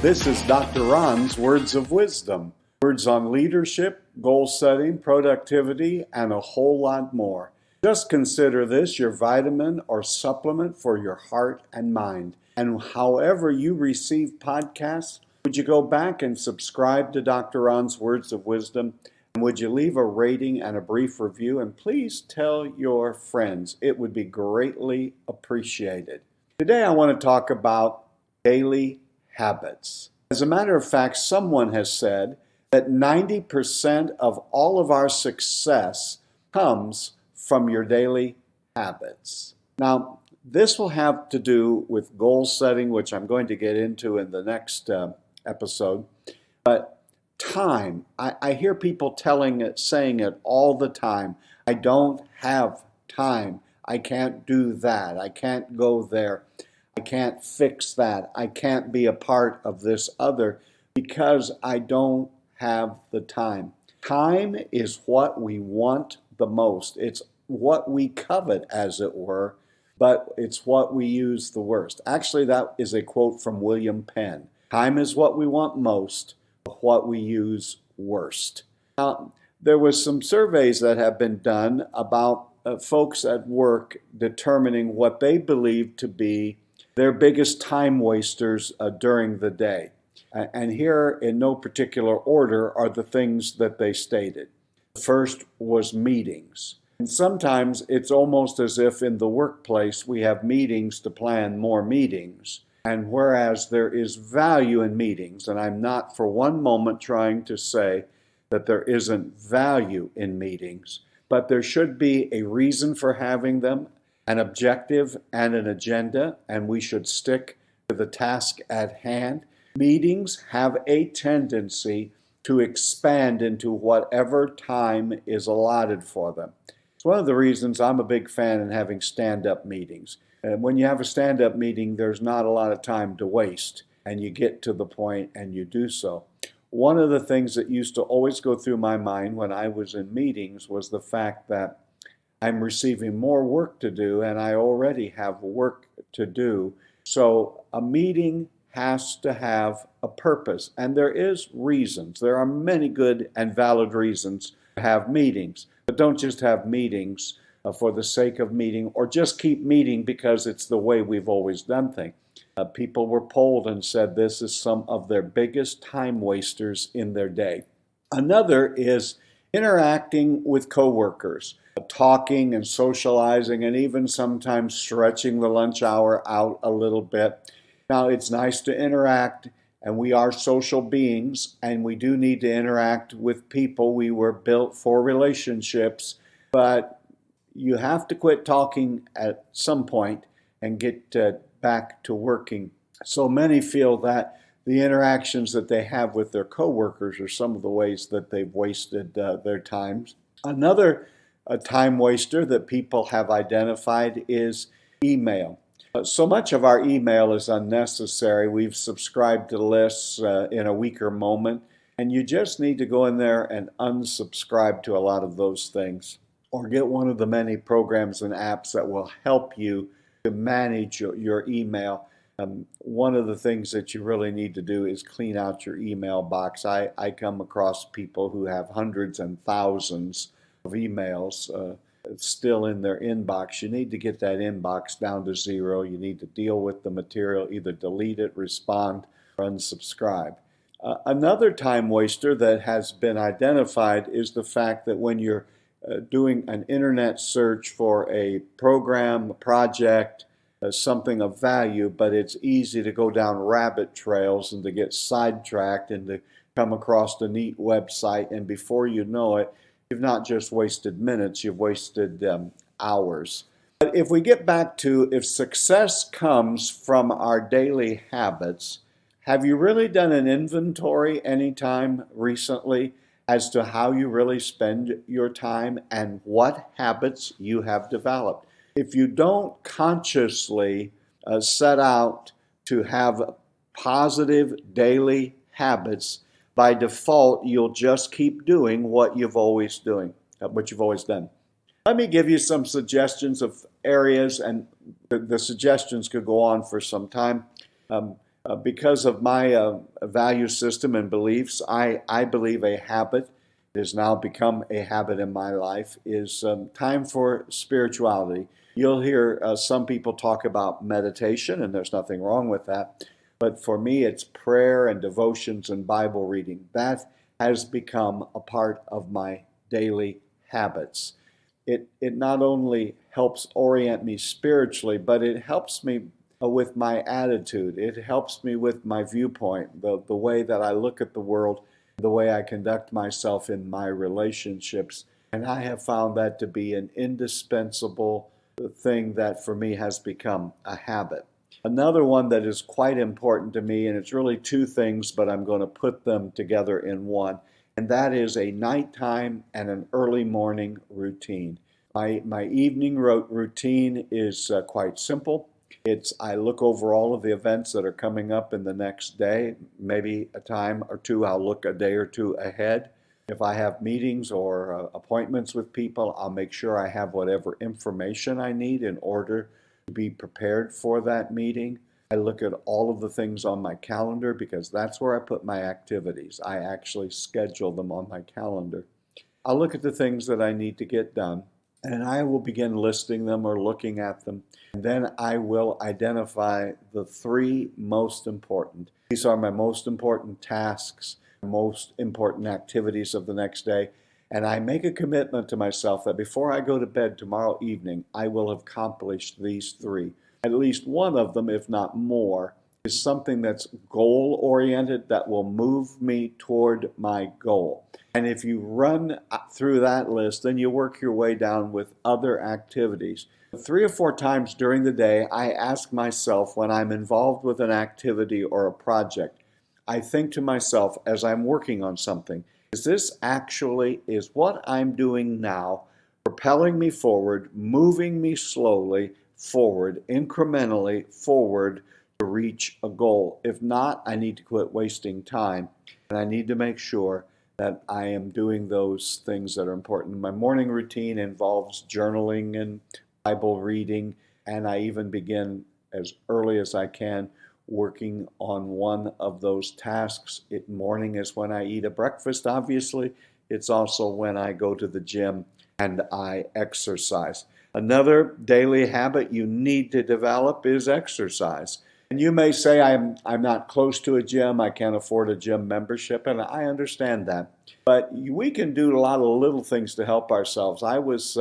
This is Dr. Ron's Words of Wisdom. Words on leadership, goal setting, productivity, and a whole lot more. Just consider this your vitamin or supplement for your heart and mind. And however you receive podcasts, would you go back and subscribe to Dr. Ron's Words of Wisdom? And would you leave a rating and a brief review? And please tell your friends. It would be greatly appreciated. Today I want to talk about daily habits. As a matter of fact, someone has said that 90% of all of our success comes from your daily habits. Now, this will have to do with goal setting, which I'm going to get into in the next episode. But time, I hear people saying it all the time. I don't have time. I can't do that. I can't go there. I can't fix that. I can't be a part of this other because I don't have the time. Time is what we want the most. It's what we covet, as it were, but it's what we use the worst. Actually, that is a quote from William Penn. Time is what we want most, but what we use worst. Now, there was some surveys that have been done about folks at work determining what they believe to be their biggest time wasters during the day. And here, in no particular order, are the things that they stated. The first was meetings. And sometimes it's almost as if in the workplace we have meetings to plan more meetings. And whereas there is value in meetings, and I'm not for one moment trying to say that there isn't value in meetings, but there should be a reason for having them, an objective and an agenda, and we should stick to the task at hand. Meetings have a tendency to expand into whatever time is allotted for them. It's one of the reasons I'm a big fan in having stand-up meetings. And when you have a stand-up meeting, there's not a lot of time to waste, and you get to the point and you do so. One of the things that used to always go through my mind when I was in meetings was the fact that I'm receiving more work to do, and I already have work to do. So a meeting has to have a purpose, and there is reasons. There are many good and valid reasons to have meetings, but don't just have meetings for the sake of meeting, or just keep meeting because it's the way we've always done things. People were polled and said this is some of their biggest time wasters in their day. Another is interacting with coworkers, talking and socializing, and even sometimes stretching the lunch hour out a little bit. Now, it's nice to interact, and we are social beings, and we do need to interact with people. We were built for relationships, but you have to quit talking at some point and get back to working. So many feel that the interactions that they have with their coworkers are some of the ways that they've wasted their times. Another time waster that people have identified is email. So much of our email is unnecessary. We've subscribed to lists in a weaker moment, and you just need to go in there and unsubscribe to a lot of those things, or get one of the many programs and apps that will help you to manage your email. One of the things that you really need to do is clean out your email box. I come across people who have hundreds and thousands of emails still in their inbox. You need to get that inbox down to zero. You need to deal with the material, either delete it, respond, or unsubscribe. Another time waster that has been identified is the fact that when you're doing an internet search for a program, a project, something of value, but it's easy to go down rabbit trails and to get sidetracked and to come across a neat website, and before you know it, you've not just wasted minutes, you've wasted hours. But if we get back to if success comes from our daily habits, have you really done an inventory anytime recently as to how you really spend your time and what habits you have developed? If you don't consciously set out to have positive daily habits, by default, you'll just keep doing what you've always done. Let me give you some suggestions of areas, and the suggestions could go on for some time. Because of my value system and beliefs, I believe a habit has now become a habit in my life is time for spirituality. You'll hear some people talk about meditation, and there's nothing wrong with that. But for me, it's prayer and devotions and Bible reading. That has become a part of my daily habits. It not only helps orient me spiritually, but it helps me with my attitude. It helps me with my viewpoint, the way that I look at the world, the way I conduct myself in my relationships. And I have found that to be an indispensable thing that for me has become a habit. Another one that is quite important to me, and it's really two things, but I'm going to put them together in one, and that is a nighttime and an early morning routine. My evening routine is quite simple. I look over all of the events that are coming up in the next day. Maybe a time or two, I'll look a day or two ahead. If I have meetings or appointments with people, I'll make sure I have whatever information I need in order to be prepared for that meeting. I look at all of the things on my calendar because that's where I put my activities. I actually schedule them on my calendar. I'll look at the things that I need to get done, and I will begin listing them or looking at them. And then I will identify the three most important. These are my most important tasks, most important activities of the next day. And I make a commitment to myself that before I go to bed tomorrow evening, I will have accomplished these three. At least one of them, if not more, is something that's goal-oriented that will move me toward my goal. And if you run through that list, then you work your way down with other activities. 3 or 4 times during the day, I ask myself when I'm involved with an activity or a project, I think to myself as I'm working on something, is what I'm doing now propelling me forward, moving me slowly forward, incrementally forward to reach a goal? If not, I need to quit wasting time, and I need to make sure that I am doing those things that are important. My morning routine involves journaling and Bible reading, and I even begin as early as I can working on one of those tasks. Morning is when I eat a breakfast, obviously. It's also when I go to the gym and I exercise. Another daily habit you need to develop is exercise. And you may say, I'm not close to a gym, I can't afford a gym membership, and I understand that. But we can do a lot of little things to help ourselves. I was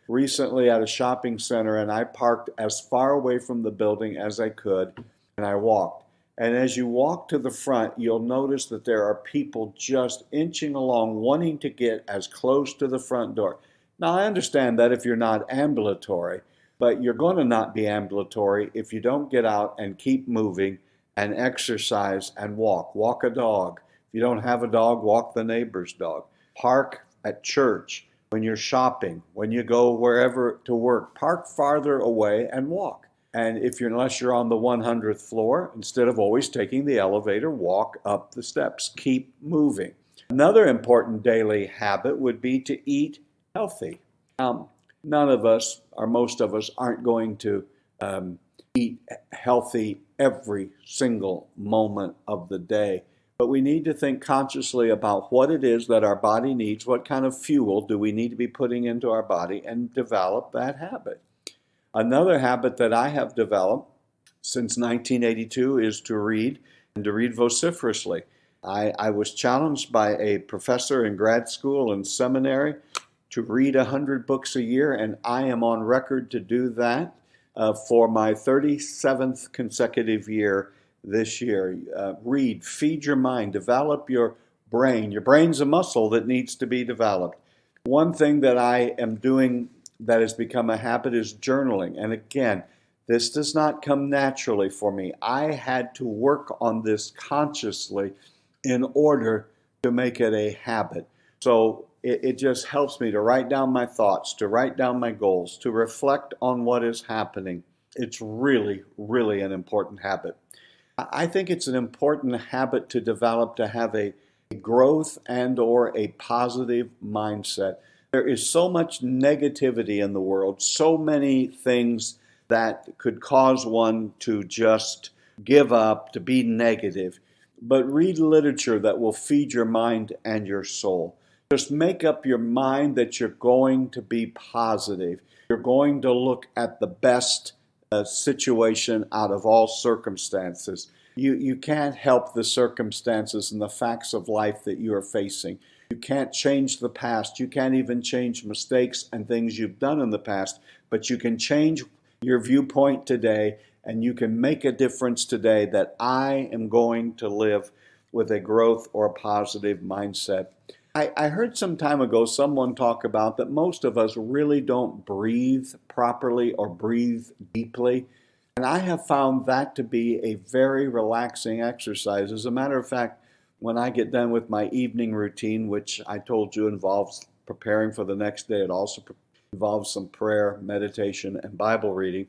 recently at a shopping center, and I parked as far away from the building as I could, and I walked. And as you walk to the front, you'll notice that there are people just inching along, wanting to get as close to the front door. Now, I understand that if you're not ambulatory, but you're going to not be ambulatory if you don't get out and keep moving and exercise and walk. Walk a dog. If you don't have a dog, walk the neighbor's dog. Park at church. When you're shopping, when you go wherever to work, park farther away and walk. And unless you're on the 100th floor, instead of always taking the elevator, walk up the steps. Keep moving. Another important daily habit would be to eat healthy. None of us, or most of us, aren't going to eat healthy every single moment of the day. But we need to think consciously about what it is that our body needs, what kind of fuel do we need to be putting into our body, and develop that habit. Another habit that I have developed since 1982 is to read, and to read vociferously. I was challenged by a professor in grad school and seminary to read 100 books a year, and I am on record to do that for my 37th consecutive year this year. Read, feed your mind, develop your brain. Your brain's a muscle that needs to be developed. One thing that I am doing that has become a habit is journaling. And again, this does not come naturally for me. I had to work on this consciously in order to make it a habit. So it just helps me to write down my thoughts, to write down my goals, to reflect on what is happening. It's really, really an important habit. I think it's an important habit to develop, to have a growth and or a positive mindset. There is so much negativity in the world, so many things that could cause one to just give up, to be negative, but read literature that will feed your mind and your soul. Just make up your mind that you're going to be positive. You're going to look at the best situation out of all circumstances. You can't help the circumstances and the facts of life that you are facing. You can't change the past. You can't even change mistakes and things you've done in the past, but you can change your viewpoint today, and you can make a difference today that I am going to live with a growth or a positive mindset. I heard some time ago someone talk about that most of us really don't breathe properly or breathe deeply. And I have found that to be a very relaxing exercise. As a matter of fact, when I get done with my evening routine, which I told you involves preparing for the next day, it also involves some prayer, meditation, and Bible reading.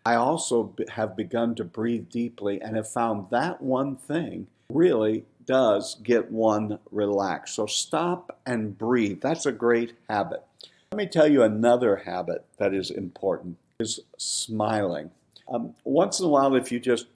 I also have begun to breathe deeply and have found that one thing really does get one relaxed. So stop and breathe. That's a great habit. Let me tell you another habit that is important, is smiling. Once in a while, if you just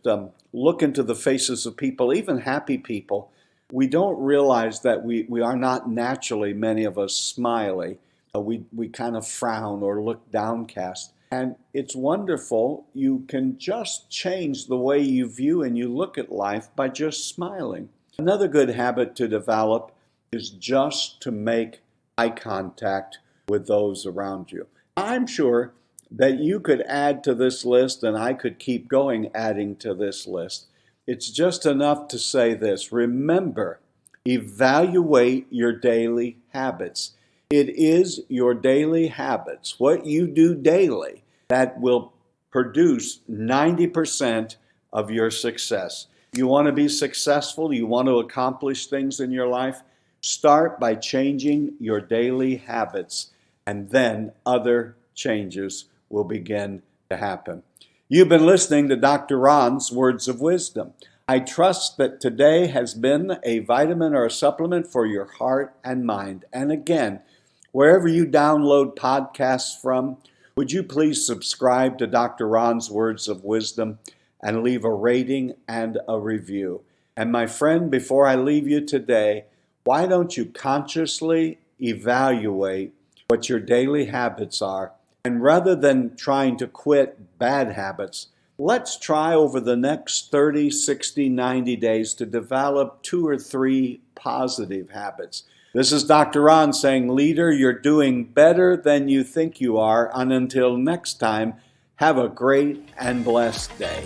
look into the faces of people, even happy people, we don't realize that we are not naturally, many of us, smiley. We kind of frown or look downcast. And it's wonderful. You can just change the way you view and you look at life by just smiling. Another good habit to develop is just to make eye contact with those around you. I'm sure that you could add to this list, and I could keep going adding to this list. It's just enough to say this: remember, evaluate your daily habits. It is your daily habits, what you do daily, that will produce 90% of your success. You want to be successful, you want to accomplish things in your life, start by changing your daily habits, and then other changes will begin to happen. You've been listening to Dr. Ron's Words of Wisdom. I trust that today has been a vitamin or a supplement for your heart and mind. And again, wherever you download podcasts from, would you please subscribe to Dr. Ron's Words of Wisdom and leave a rating and a review. And my friend, before I leave you today, why don't you consciously evaluate what your daily habits are? And rather than trying to quit bad habits, let's try over the next 30, 60, 90 days to develop 2 or 3 positive habits. This is Dr. Ron saying, leader, you're doing better than you think you are. And until next time, have a great and blessed day.